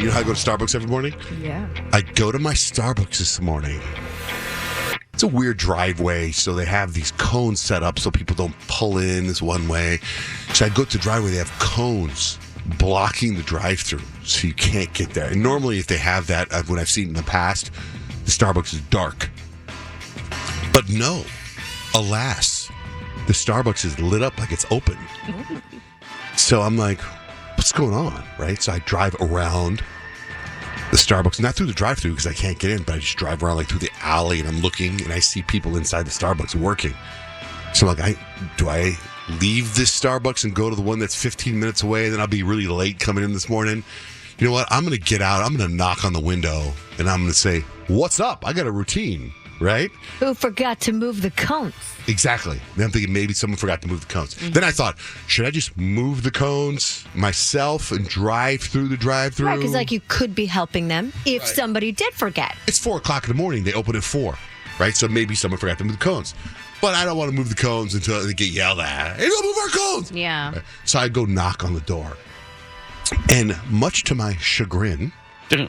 You know how I go to Starbucks every morning? Yeah. I go to my Starbucks this morning. It's a weird driveway, so they have these cones set up so people don't pull in this one way. So I go to the driveway, they have cones blocking the drive-thru, so you can't get there. And normally, if they have that, when I've seen it in the past, the Starbucks is dark. But no, alas, the Starbucks is lit up like it's open. So I'm like, what's going on, right? So I drive around the Starbucks, not through the drive-thru because I can't get in, but I just drive around like through the alley and I'm looking and I see people inside the Starbucks working. So I'm like, do I leave this Starbucks and go to the one that's 15 minutes away and then I'll be really late coming in this morning? You know what? I'm going to get out. I'm going to knock on the window and I'm going to say, what's up? I got a routine, right? Who forgot to move the cones? Exactly. Then I'm thinking maybe someone forgot to move the cones. Then I thought, should I just move the cones myself and drive through the drive-thru? Right, because like you could be helping them if somebody did forget. It's 4 o'clock in the morning. They open at 4, right? So maybe someone forgot to move the cones. But I don't want to move the cones until they get yelled at. Hey, don't move our cones! Yeah. Right. So I go knock on the door. And much to my chagrin, they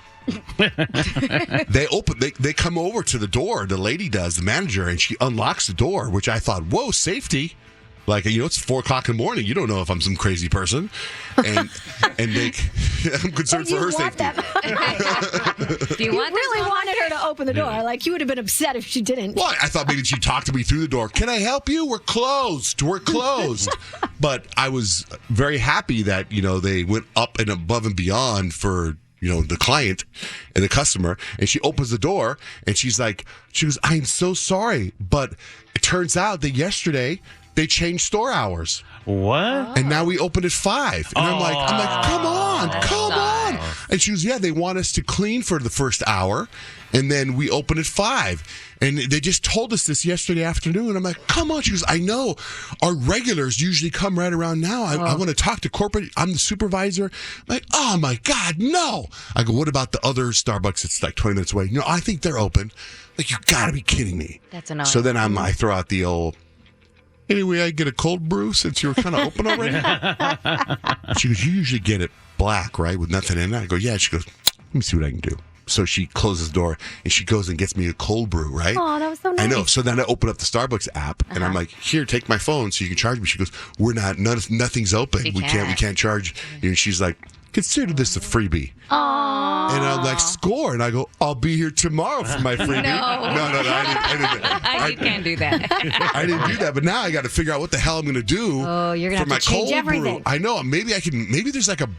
come over to the door. The lady does, the manager, and she unlocks the door, which I thought, whoa, safety. Like, it's 4 o'clock in the morning. You don't know if I'm some crazy person. And I'm concerned for her safety. You really wanted her to open the door. Like, you would have been upset if she didn't. Well, I thought maybe she'd talk to me through the door. Can I help you? We're closed. But I was very happy that, they went up and above and beyond for the client and the customer, and she opens the door and she goes, I'm so sorry, but it turns out that yesterday they changed store hours. What? And now we open at 5. And I'm like, come on. And she goes, yeah, they want us to clean for the first hour, and then we open at 5. And they just told us this yesterday afternoon. And I'm like, come on. She goes, I know. Our regulars usually come right around now. I want to talk to corporate. I'm the supervisor. I'm like, oh, my God, no. I go, what about the other Starbucks? It's like 20 minutes away. I think they're open. Like, you got to be kidding me. That's annoying. So then I throw out the old, anyway, I get a cold brew since you were kind of open already. She goes, you usually get it black, right, with nothing in it? I go, yeah. She goes, let me see what I can do. So she closes the door and she goes and gets me a cold brew, right? Oh, that was so nice. I know. So then I open up the Starbucks app and I'm like, here, take my phone so you can charge me. She goes, nothing's open. We can't charge. And she's like, consider this a freebie. Aww. And I'm like, score. And I go, I'll be here tomorrow for my freebie. No, I can't do that. I didn't do that, but now I got to figure out what the hell I'm going to do. Oh, you're going to have to change everything. I know. Maybe there's like a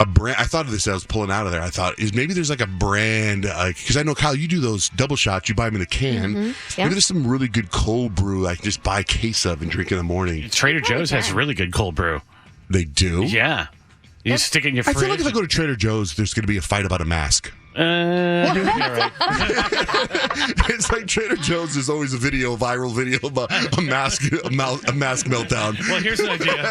brand. I thought of this as I was pulling out of there. I thought, maybe there's like a brand, because I know, Kyle, you do those double shots. You buy them in a can. Mm-hmm. Yeah. Maybe there's some really good cold brew I can just buy a case of and drink in the morning. Trader Joe's has really good cold brew. They do? Yeah. You just stick it in your fridge. I feel like if I go to Trader Joe's, there's going to be a fight about a mask. You're right. It's like Trader Joe's is always a viral video about a mask meltdown. Well, here's an idea.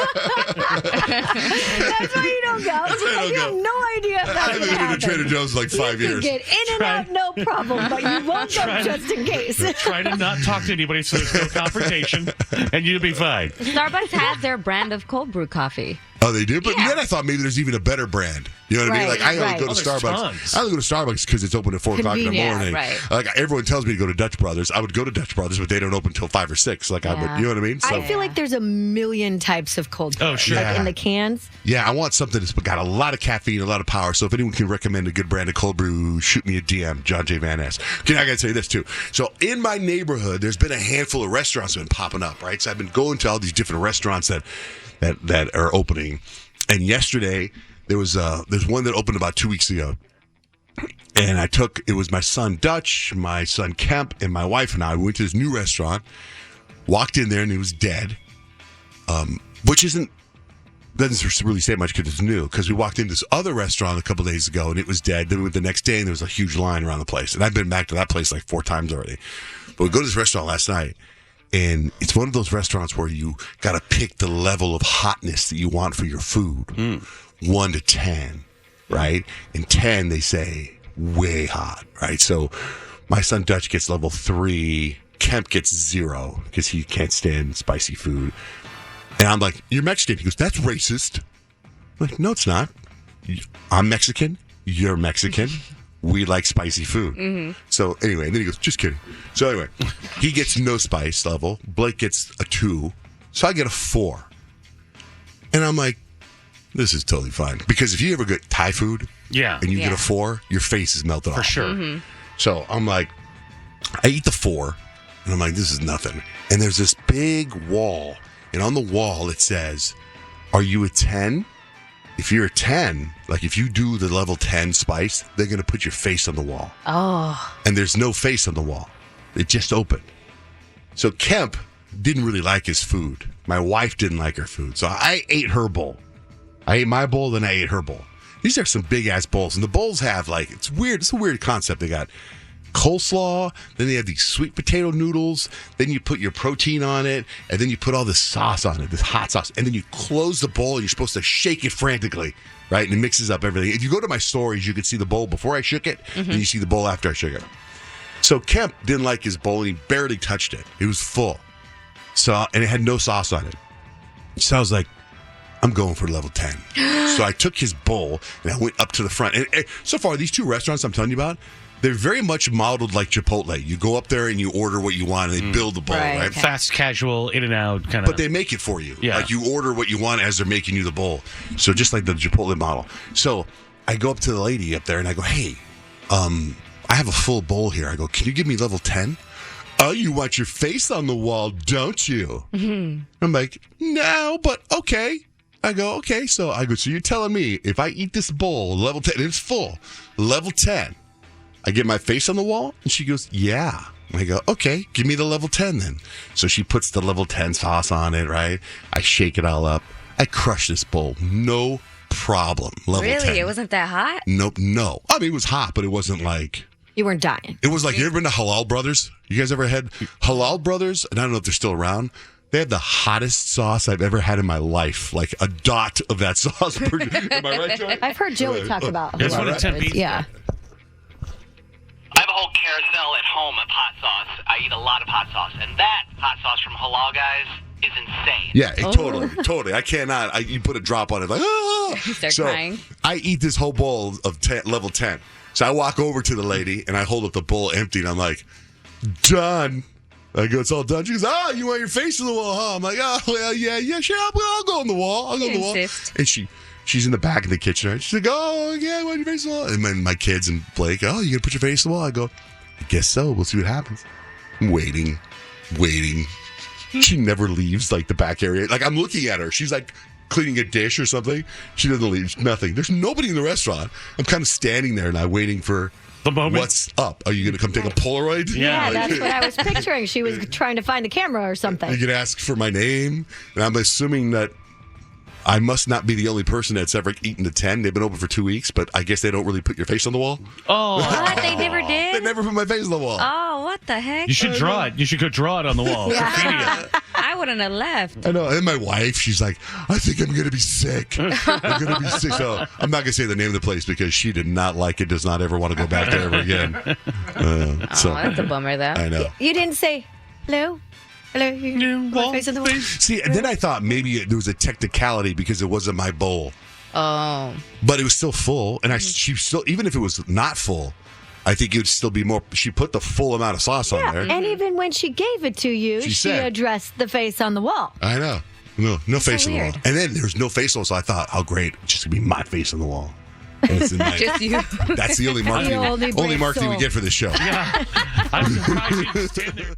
That's why you don't go. You have no idea if that's I haven't been to Trader Joe's in like 5 years. You can get in and out, no problem, but you won't go just in case. Try to not talk to anybody so there's no confrontation, and you'll be fine. Starbucks has their brand of cold brew coffee. Oh, they do? But then I thought maybe there's even a better brand. You know what I mean? Like, I only go to Starbucks. Tons. I only go to Starbucks because it's open at 4 o'clock in the morning. Right. Like, everyone tells me to go to Dutch Brothers. I would go to Dutch Brothers, but they don't open until 5 or 6. Like, I would, you know what I mean? So, I feel like there's a million types of cold brew. Oh, sure. Like in the cans. yeah, I want something that's got a lot of caffeine, a lot of power. So if anyone can recommend a good brand of cold brew, shoot me a DM, John J. Van Ness. Okay, I got to tell you this, too. So in my neighborhood, there's been a handful of restaurants that have been popping up, right? So I've been going to all these different restaurants that are opening. And yesterday, there's one that opened about 2 weeks ago. And it was my son Dutch, my son Kemp, and my wife and I. We went to this new restaurant, walked in there, and it was dead. Which doesn't really say much because it's new. Because we walked into this other restaurant a couple days ago, and it was dead. Then we went the next day, and there was a huge line around the place. And I've been back to that place like 4 times already. But we go to this restaurant last night. And it's one of those restaurants where you got to pick the level of hotness that you want for your food. 1 to 10, right? And 10, they say, way hot, right? So my son Dutch gets level 3. Kemp gets 0 because he can't stand spicy food. And I'm like, you're Mexican. He goes, that's racist. I'm like, no, it's not. I'm Mexican. you're Mexican. We like spicy food. So anyway, and then he goes, just kidding. So anyway, he gets no spice level. Blake gets a 2. So I get a 4. And I'm like, this is totally fine. Because if you ever get Thai food Yeah. and you get Yeah. a 4, your face is melted For off. sure. So I'm like, I eat the 4, and I'm like, this is nothing. And there's this big wall, and on the wall it says, are you a 10? If you're a 10, like if you do the level 10 spice, they're going to put your face on the wall. Oh. And there's no face on the wall. It just opened. So Kemp didn't really like his food. My wife didn't like her food. So I ate her bowl. I ate my bowl, then I ate her bowl. These are some big ass bowls. And the bowls have like, it's weird. It's a weird concept. They got coleslaw, then they have these sweet potato noodles, then you put your protein on it, and then you put all this sauce on it, this hot sauce, and then you close the bowl and you're supposed to shake it frantically, right? And it mixes up everything. If you go to my stories, you can see the bowl before I shook it, and you see the bowl after I shook it. So Kemp didn't like his bowl, and he barely touched it. It was full. So, and it had no sauce on it. So I was like, I'm going for level 10. So I took his bowl, and I went up to the front. And so far, these 2 restaurants I'm telling you about, they're very much modeled like Chipotle. You go up there and you order what you want, and they build the bowl, Right. right? Fast, casual, in and out kind of. But they make it for you. Yeah. Like you order what you want as they're making you the bowl. So just like the Chipotle model. So I go up to the lady up there and I go, hey, I have a full bowl here. I go, can you give me level 10? Oh, you want your face on the wall, don't you? I'm like, no, but okay. I go, okay. So I go, so you're telling me if I eat this bowl, level 10, and it's full, level 10, I get my face on the wall? And she goes, yeah. I go, okay, give me the level 10 then. So she puts the level 10 sauce on it, right? I shake it all up. I crush this bowl. No problem. Level 10. Really? It wasn't that hot? Nope, no. I mean, it was hot, but it wasn't like... You weren't dying. It was like, you ever been to Halal Brothers? You guys ever had Halal Brothers? And I don't know if they're still around. They have the hottest sauce I've ever had in my life. Like a dot of that sauce. Am I right, Joey? I've heard Joey talk about That's Halal what a temp Brothers. eats. Yeah. I have a whole carousel at home of hot sauce. I eat a lot of hot sauce, and that hot sauce from Halal Guys is insane. Yeah, totally. I cannot. You put a drop on it, like, ah! You start So crying. I eat this whole bowl of level 10. So I walk over to the lady and I hold up the bowl empty, and I'm like, done. I go, it's all done. She goes, oh, you want your face on the wall, huh? I'm like, oh, well, yeah, sure. I'll go on the wall. I'll go on the wall. Insist. And she's in the back of the kitchen. Right? She's like, oh, yeah, I want your face on the wall. And then my kids and Blake, oh, you going to put your face on the wall? I go, I guess so. We'll see what happens. I'm waiting. She never leaves, like, the back area. Like, I'm looking at her. She's, like, cleaning a dish or something. She doesn't leave. Nothing. There's nobody in the restaurant. I'm kind of standing there and I'm waiting for The moment. what's up. Are you going to come take a Polaroid? Yeah, Yeah. that's what I was picturing. She was trying to find the camera or something. You can ask for my name. And I'm assuming that I must not be the only person that's ever eaten the 10. They've been open for 2 weeks, but I guess they don't really put your face on the wall. Oh, What? They never They did? never put my face on the wall. Oh, what the heck? you should draw it. You should go draw it on the wall. Graffiti it. I wouldn't have left. I know. And my wife, she's like, I think I'm going to be sick. I'm going to be sick. So I'm not going to say the name of the place because she did not like it, does not ever want to go back there ever again. So Oh, that's a bummer, though. I know. You didn't say hello? Hello? My face on the wall? See, and then I thought maybe there was a technicality because it wasn't my bowl. Oh. But it was still full. And she still, even if it was not full, I think it would still be more. She put the full amount of sauce on there. And even when she gave it to you, She she said- addressed the face on the wall. I know. No face on the wall. weird. And then there was no face on the wall, so I thought, how great. It's just going to be my face on the wall. And it's in my, Just you. that's the only marketing, only brave marketing we soul. get for this show. Yeah. I'm surprised you stand there.